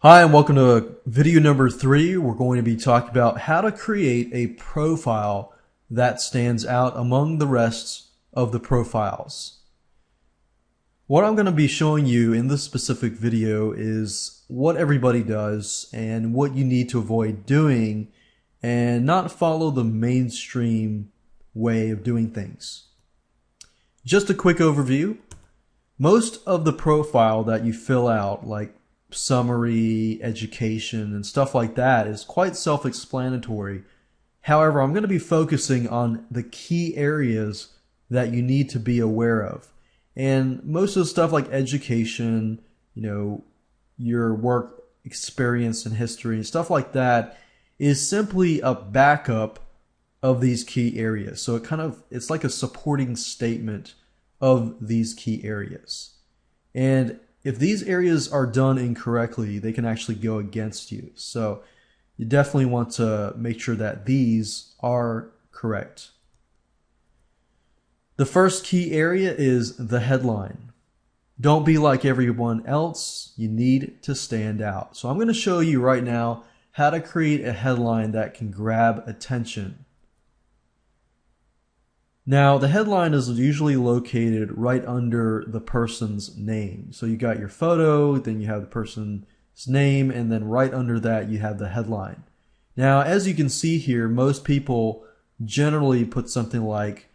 Hi, and welcome to video number 3. We're going to be talking about how to create a profile that stands out among the rest of the profiles. What I'm going to be showing you in this specific video is what everybody does and what you need to avoid doing and not follow the mainstream way of doing things. Just a quick overview. Most of the profile that you fill out, like summary, education, and stuff like that, is quite self-explanatory. However, I'm going to be focusing on the key areas that you need to be aware of. And most of the stuff like education, your work experience and history and stuff like that is simply a backup of these key areas. So it's like a supporting statement of these key areas. And if these areas are done incorrectly, they can actually go against you. So you definitely want to make sure that these are correct. The first key area is the headline. Don't be like everyone else. You need to stand out. So I'm going to show you right now how to create a headline that can grab attention. Now, the headline is usually located right under the person's name. So you got your photo, then you have the person's name, and then right under that you have the headline. Now, as you can see here, most people generally put something like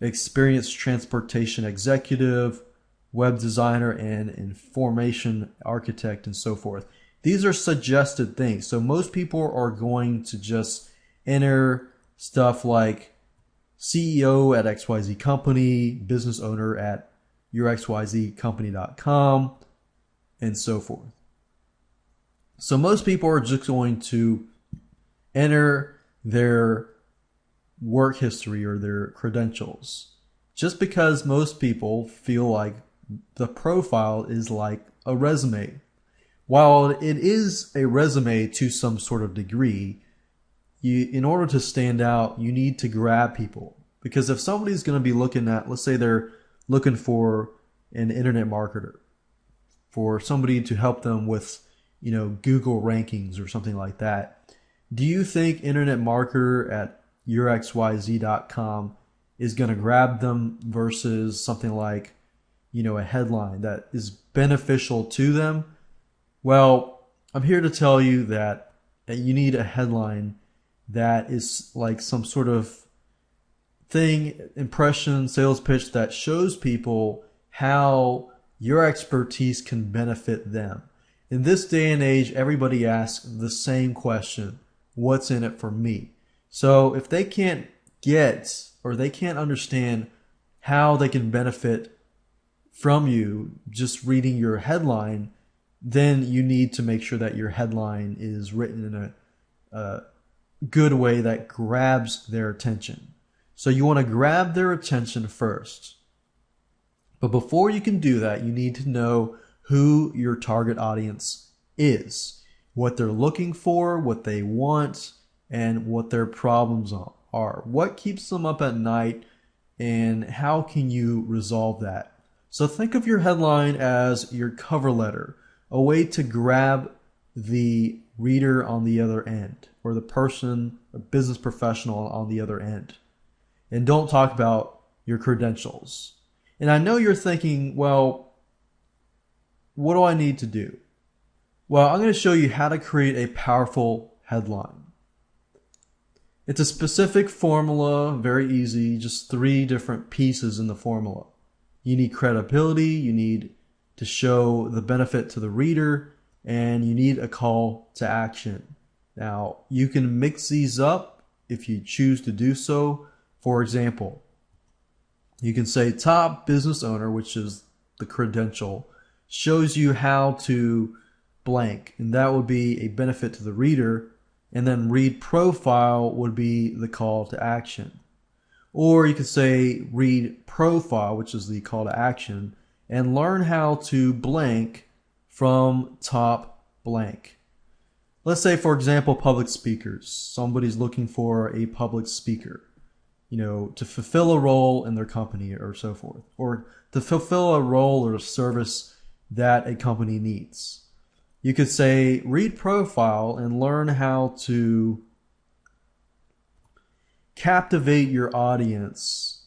experienced transportation executive, web designer, and information architect, and so forth. These are suggested things. So most people are going to just enter stuff like CEO at XYZ company, business owner at yourxyzcompany.com, and so forth. So most people are just going to enter their work history or their credentials, just because most people feel like the profile is like a resume. While it is a resume to some sort of degree, in order to stand out, you need to grab people. Because if somebody's going to be looking at, let's say they're looking for an internet marketer, for somebody to help them with, Google rankings or something like that, do you think internet marketer at yourxyz.com is going to grab them versus something like, a headline that is beneficial to them? Well, I'm here to tell you that you need a headline that is like some sort of thing, impression, sales pitch that shows people how your expertise can benefit them. In this day and age, everybody asks the same question: what's in it for me? So if they can't get or they can't understand how they can benefit from you just reading your headline, then you need to make sure that your headline is written in a good way that grabs their attention. So you want to grab their attention first. But before you can do that, you need to know who your target audience is, what they're looking for, what they want, and what their problems are. What keeps them up at night, and how can you resolve that? So think of your headline as your cover letter, a way to grab the reader on the other end, or the person, a business professional on the other end. And don't talk about your credentials. And I know you're thinking, well, what do I need to do? Well, I'm going to show you how to create a powerful headline. It's a specific formula, very easy, just 3 different pieces in the formula. You need credibility, you need to show the benefit to the reader, and you need a call to action. Now, you can mix these up if you choose to do so. For example, you can say top business owner, which is the credential, shows you how to blank, and that would be a benefit to the reader, and then read profile would be the call to action. Or you could say read profile, which is the call to action, and learn how to blank from top blank. Let's say, for example, public speakers. Somebody's looking for a public speaker, to fulfill a role in their company or so forth, or to fulfill a role or a service that a company needs. You could say read profile and learn how to captivate your audience.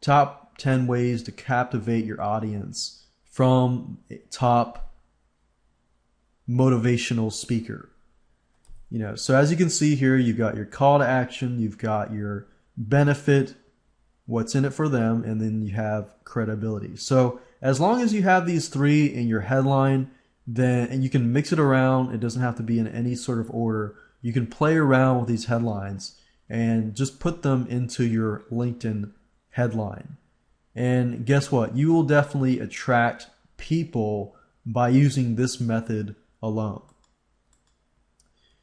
Top 10 ways to captivate your audience from a top motivational speaker. So as you can see here, you've got your call to action, you've got your benefit, what's in it for them, and then you have credibility. So as long as you have these three in your headline, and you can mix it around, it doesn't have to be in any sort of order. You can play around with these headlines and just put them into your LinkedIn headline. And guess what? You will definitely attract people by using this method alone.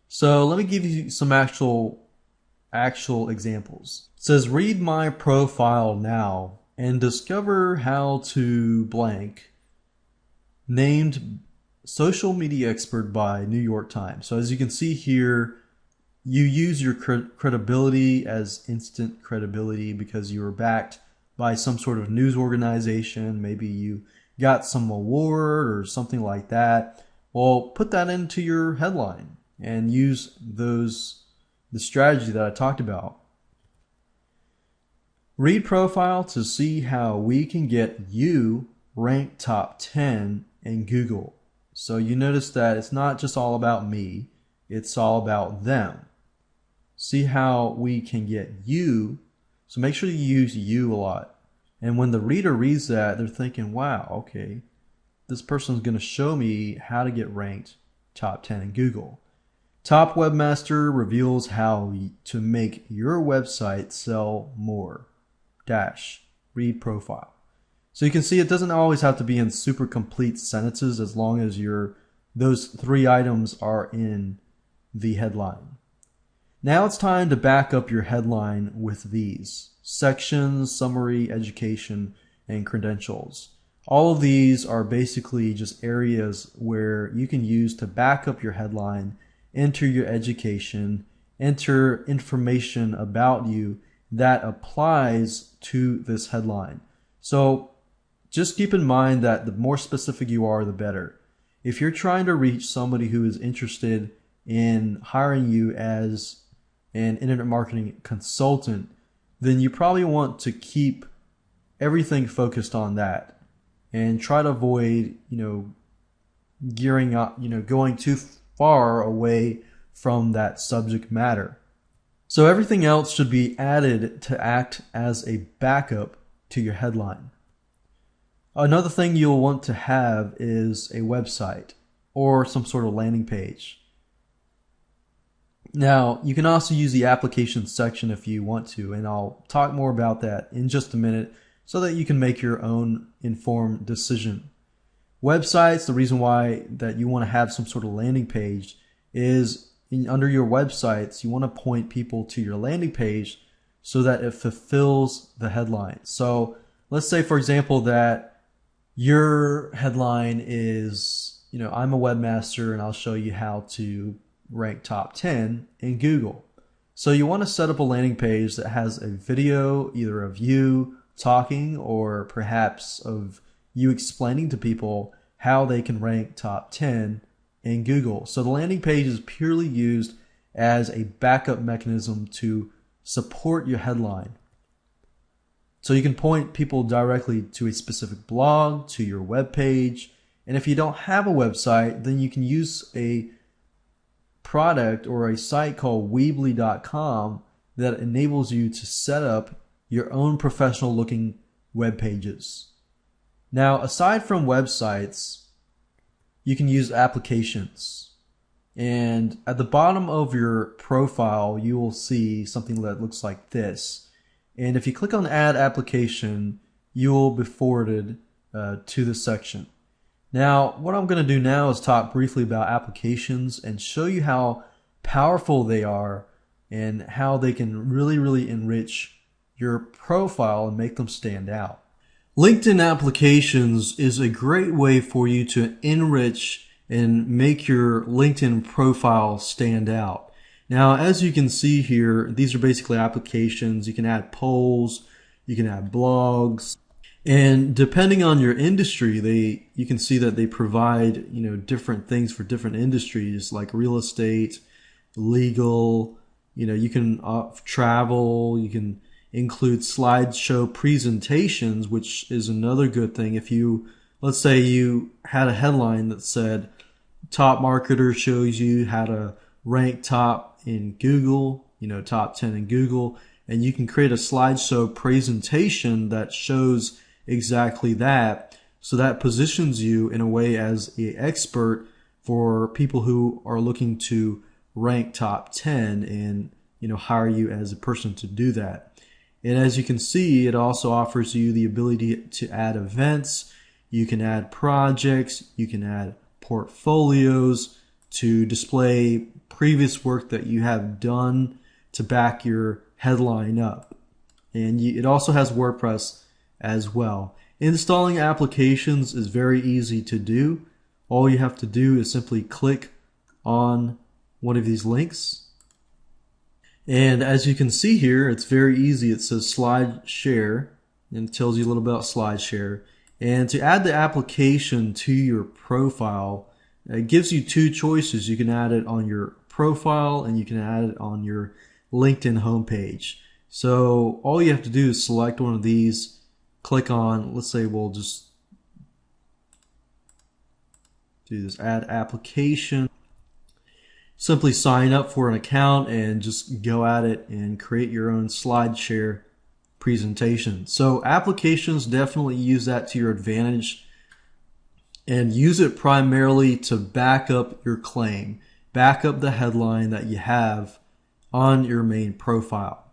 So let me give you some actual examples. It says, read my profile now and discover how to blank, named social media expert by New York Times. So as you can see here, you use your credibility as instant credibility because you were backed by some sort of news organization. Maybe you got some award or something like that. Well, put that into your headline and use the strategy that I talked about. Read profile to see how we can get you ranked top 10 in Google. So you notice that it's not just all about me, it's all about them. See how we can get you. So make sure you use you a lot. And when the reader reads that, they're thinking, wow, okay, this person's going to show me how to get ranked top 10 in Google. Top webmaster reveals how to make your website sell more. Read profile. So you can see it doesn't always have to be in super complete sentences as long as those three items are in the headline. Now it's time to back up your headline with these: sections, summary, education, and credentials. All of these are basically just areas where you can use to back up your headline, enter your education, enter information about you that applies to this headline. So just keep in mind that the more specific you are, the better. If you're trying to reach somebody who is interested in hiring you as an internet marketing consultant, then you probably want to keep everything focused on that and try to avoid, gearing up, going too far away from that subject matter. So everything else should be added to act as a backup to your headline. Another thing you'll want to have is a website or some sort of landing page. Now, you can also use the application section if you want to, and I'll talk more about that in just a minute so that you can make your own informed decision. Websites, the reason why that you want to have some sort of landing page is under your websites, you want to point people to your landing page so that it fulfills the headline. So let's say, for example, that your headline is, I'm a webmaster and I'll show you how to rank top 10 in Google. So you want to set up a landing page that has a video either of you talking or perhaps of you explaining to people how they can rank top 10 in Google. So the landing page is purely used as a backup mechanism to support your headline. So you can point people directly to a specific blog, to your web page, and if you don't have a website, then you can use a product or a site called Weebly.com that enables you to set up your own professional looking web pages. Now, aside from websites, you can use applications. And at the bottom of your profile, you will see something that looks like this. And if you click on Add Application, you will be forwarded to this section. Now, what I'm going to do now is talk briefly about applications and show you how powerful they are and how they can really enrich your profile and make them stand out. LinkedIn applications is a great way for you to enrich and make your LinkedIn profile stand out. Now, as you can see here, these are basically applications. You can add polls, you can add blogs, And depending on your industry, you can see that they provide, different things for different industries like real estate, legal, you can travel, you can include slideshow presentations, which is another good thing. If let's say you had a headline that said top marketer shows you how to rank top in Google, top 10 in Google, and you can create a slideshow presentation that shows exactly that. So that positions you in a way as an expert for people who are looking to rank top 10 and hire you as a person to do that. And as you can see, it also offers you the ability to add events, you can add projects, you can add portfolios to display previous work that you have done to back your headline up. And it also has WordPress as well. Installing applications is very easy to do. All you have to do is simply click on one of these links. And as you can see here, it's very easy. It says slide share and it tells you a little about slide share. And to add the application to your profile, it gives you two choices. You can add it on your profile and you can add it on your LinkedIn homepage. So all you have to do is select one of these, click on, let's say we'll just do this, add application. Simply sign up for an account and just go at it and create your own SlideShare presentation. So applications, definitely use that to your advantage and use it primarily to back up your claim, back up the headline that you have on your main profile.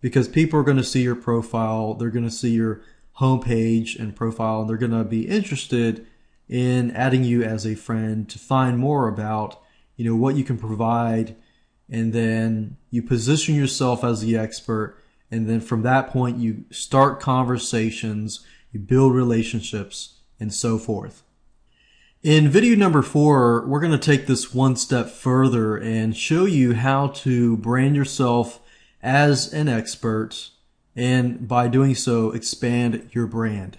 Because people are going to see your profile, they're going to see your homepage and profile, and they're going to be interested in adding you as a friend to find more about what you can provide, and then you position yourself as the expert, and then from that point you start conversations, you build relationships, and so forth. In video number 4, we're going to take this one step further and show you how to brand yourself as an expert, and by doing so expand your brand.